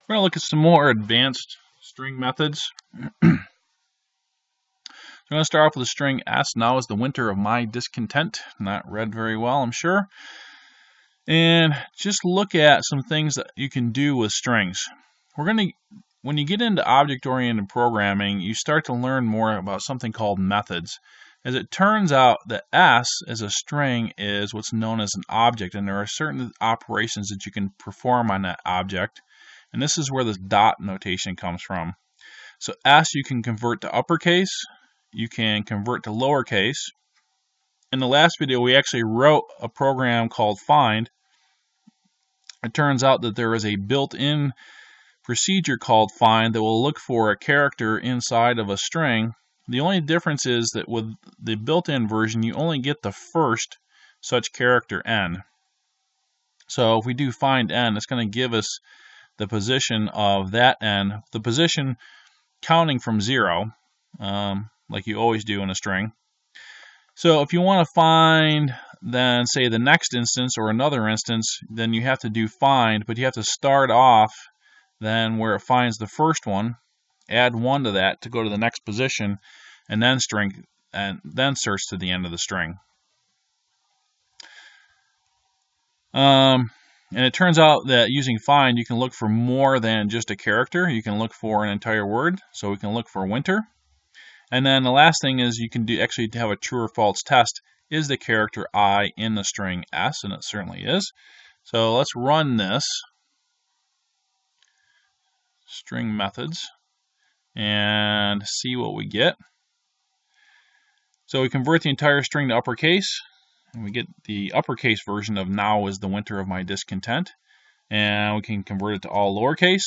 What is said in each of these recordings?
We're going to look at some more advanced string methods. I'm going to start off with the string S. Now is the winter of my discontent. Not read very well, I'm sure. And just look at some things that you can do with strings. When you get into object-oriented programming, you start to learn more about something called methods. As it turns out, the S as a string is what's known as an object, and there are certain operations that you can perform on that object. And this is where this dot notation comes from. So S you can convert to uppercase, you can convert to lowercase. In the last video, we actually wrote a program called find. It turns out that there is a built-in procedure called find that will look for a character inside of a string. The only difference is that with the built-in version, you only get the first such character n. So if we do find n, it's going to give us the position of that n, the position counting from 0, like you always do in a string. So if you want to find, then say the next instance or another instance, then you have to do find, but you have to start off then where it finds the first one, add 1 to that to go to the next position, and then search to the end of the string. And it turns out that using find, you can look for more than just a character. You can look for an entire word. So we can look for winter. And then the last thing is you can actually have a true or false test. Is the character I in the string S? And it certainly is. So let's run this. String methods. And see what we get. So we convert the entire string to uppercase. And we get the uppercase version of now is the winter of my discontent. And we can convert it to all lowercase.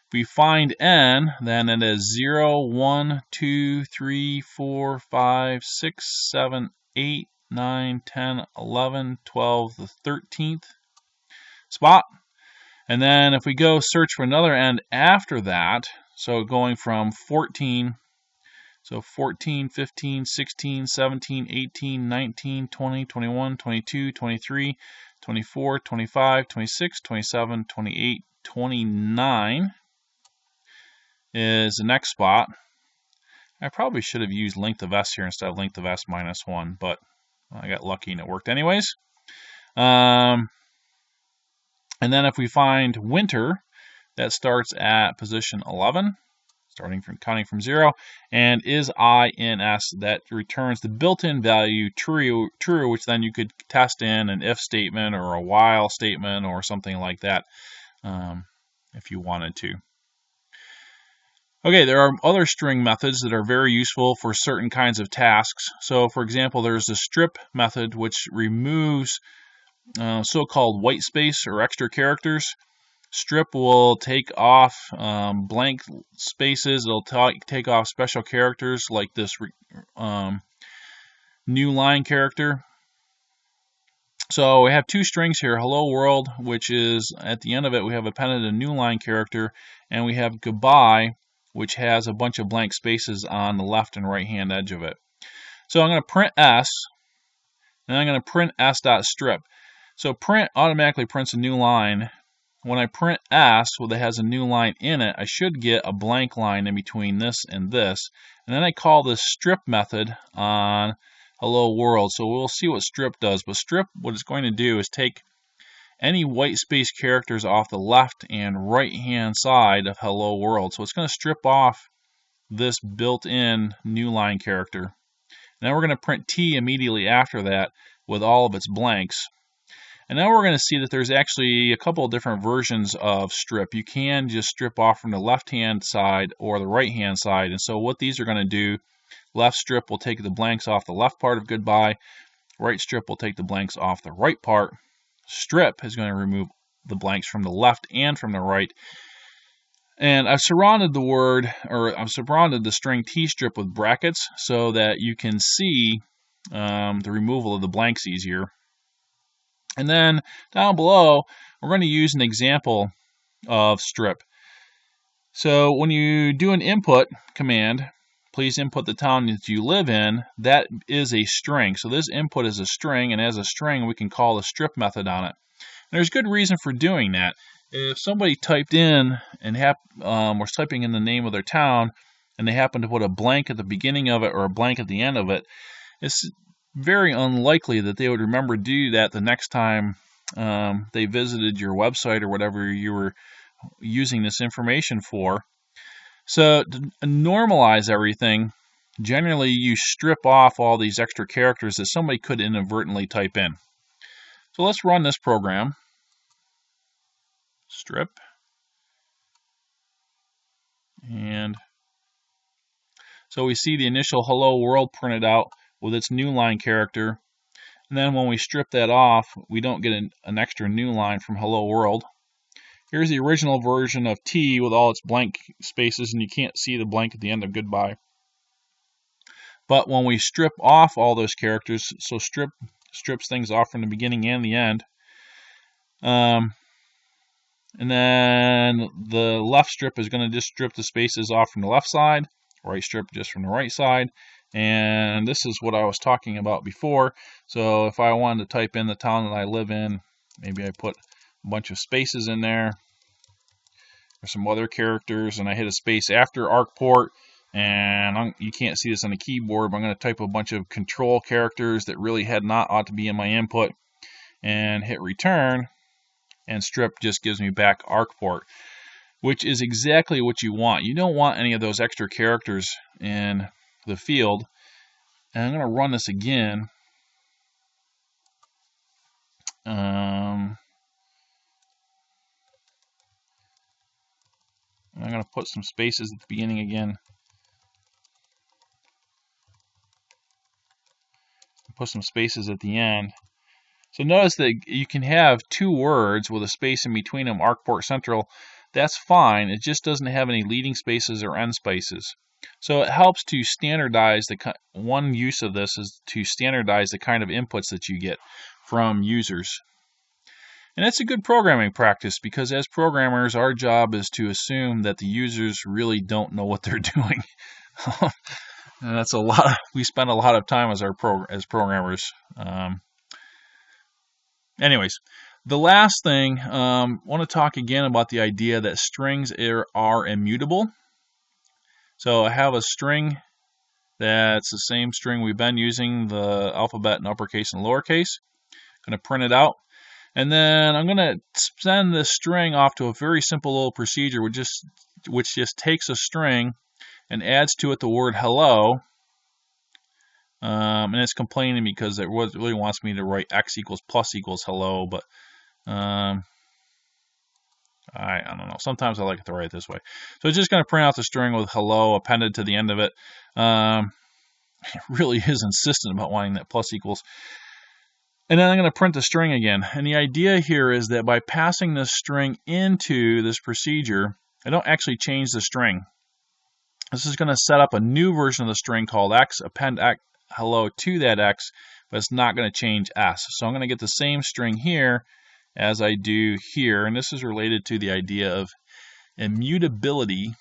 If we find n, then it is 0, 1, 2, 3, 4, 5, 6, 7, 8, 9, 10, 11, 12, the 13th spot. And then if we go search for another n after that, so going from 14, so 14, 15, 16, 17, 18, 19, 20, 21, 22, 23, 24, 25, 26, 27, 28, 29 is the next spot. I probably should have used length of S here instead of length of S minus 1, but I got lucky and it worked anyways. And then if we find winter, that starts at position 11. Counting from 0, and is I in S, that returns the built-in value true, which then you could test in an if statement or a while statement or something like that if you wanted to. Okay, there are other string methods that are very useful for certain kinds of tasks. So for example, there's the strip method, which removes so-called white space or extra characters. Strip will take off blank spaces. It'll take off special characters like this new line character. So we have two strings here, hello world, which is at the end of it we have appended a new line character, and we have goodbye, which has a bunch of blank spaces on the left and right hand edge of it. So I'm going to print S, and I'm going to print s.strip. So print automatically prints a new line. When I print S, that has a new line in it, I should get a blank line in between this and this. And then I call this strip method on hello world. So we'll see what strip does. But strip, what it's going to do is take any white space characters off the left and right hand side of hello world. So it's going to strip off this built-in new line character. And then we're going to print T immediately after that with all of its blanks. And now we're going to see that there's actually a couple of different versions of strip. You can just strip off from the left-hand side or the right-hand side. And so what these are going to do, left strip will take the blanks off the left part of goodbye. Right strip will take the blanks off the right part. Strip is going to remove the blanks from the left and from the right. And I've surrounded the string T-strip with brackets so that you can see the removal of the blanks easier. And then down below, we're going to use an example of strip. So when you do an input command, please input the town that you live in, that is a string. So this input is a string, and as a string, we can call the strip method on it. And there's good reason for doing that. If somebody typed in and was typing in the name of their town, and they happen to put a blank at the beginning of it or a blank at the end of it, it's very unlikely that they would remember to do that the next time they visited your website or whatever you were using this information for. So to normalize everything, generally you strip off all these extra characters that somebody could inadvertently type in. So let's run this program. Strip. And so we see the initial hello world printed out with its new line character. And then when we strip that off, we don't get an extra new line from hello world. Here's the original version of T with all its blank spaces, and you can't see the blank at the end of goodbye. But when we strip off all those characters, so strips things off from the beginning and the end, and then the left strip is going to just strip the spaces off from the left side, right strip just from the right side, and this is what I was talking about before. So if I wanted to type in the town that I live in, maybe I put a bunch of spaces in there or some other characters, and I hit a space after ArcPort, and you can't see this on the keyboard, but I'm going to type a bunch of control characters that really ought to be in my input, and hit return, and strip just gives me back ArcPort, which is exactly what you want. You don't want any of those extra characters in the field. And I'm going to run this again. I'm going to put some spaces at the beginning again. Put some spaces at the end. So notice that you can have two words with a space in between them, ArcPort Central. That's fine. It just doesn't have any leading spaces or end spaces. So it helps to standardize one use of this is to standardize the kind of inputs that you get from users. And it's a good programming practice because as programmers, our job is to assume that the users really don't know what they're doing. And that's we spend a lot of time as programmers. Anyways, the last thing, I want to talk again about the idea that strings are immutable. So I have a string that's the same string we've been using, the alphabet in uppercase and lowercase. I'm going to print it out. And then I'm going to send this string off to a very simple little procedure which just takes a string and adds to it the word hello. And it's complaining because it really wants me to write x equals plus equals hello, but I don't know. Sometimes I like it to write it this way. So it's just going to print out the string with hello appended to the end of it. It really is insistent about wanting that plus equals. And then I'm going to print the string again. And the idea here is that by passing this string into this procedure, I don't actually change the string. This is going to set up a new version of the string called x, append x, hello to that x, but it's not going to change s. So I'm going to get the same string here as I do here. And this is related to the idea of immutability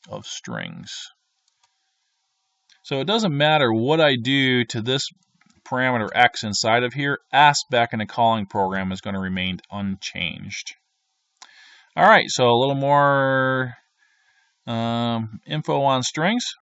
of strings. So it doesn't matter what I do to this parameter x inside of here, s back in the calling program is going to remain unchanged. All right, so a little more info on strings.